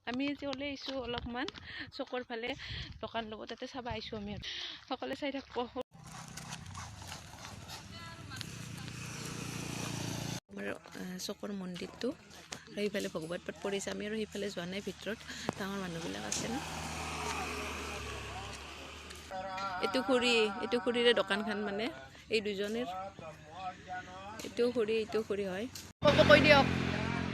আমি যে ওলাই আহিছোঁ অলপমান চকৰ ফালে দোকান ল'ব তাতে চাব আহিছোঁ আমি সকলোৱে চাই থাকব আমাৰ চকৰ মন্দিৰটো আৰু সেইফালে ভগৱত পাঠ পৰিছে আমি আৰু সেইফালে যোৱা নাই ভিতৰত ডাঙৰ মানুহবিলাক আছে না এইটো খুৰীৰে দোকানখন মানে এই দুজনেৰ এইটো খুৰী হয় কব কৈ দিয়ক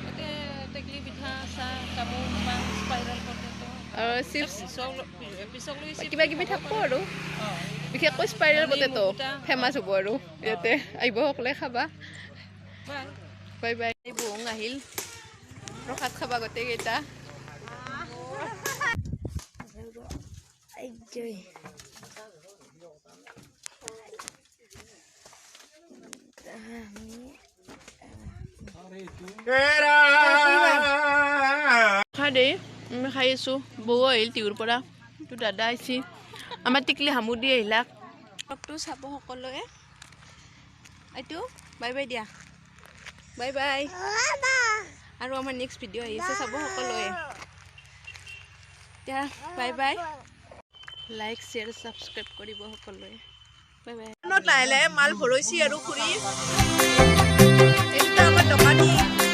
এতে টেকলি পিঠা চাহ কাবুল মাছ স্পাইৰাল পটেটো আৰু চিপছ কিবা কিবি থাকব আৰু বিশেষকৈ স্পাইৰাল পটেটো ফেমাছ হ'ব আৰু ইয়াতে আহিব সকলে খাবা বাই বাই বহুং আহিল প্ৰসাদ খাবা গোটেইকেইটা খাই আমি খাই আছোঁ বৌ আহিল টিউৰ পৰা তো দাদা আহিছে আমাৰ টিকলি হামুদি আহিলাক ব্লগটো চাব সকলোৱে এইটো বাই বাই দিয়া বাই বাই আৰু আমাৰ নেক্সট ভিডিঅ' আহিছে চাব সকলোৱে এতিয়া bye bye like share subscribe কৰিব সকলোৱে বাই বাই লাহে লাহে মাল ভৰাইছি আৰু খুৰী এইটো আমাৰ দোকানী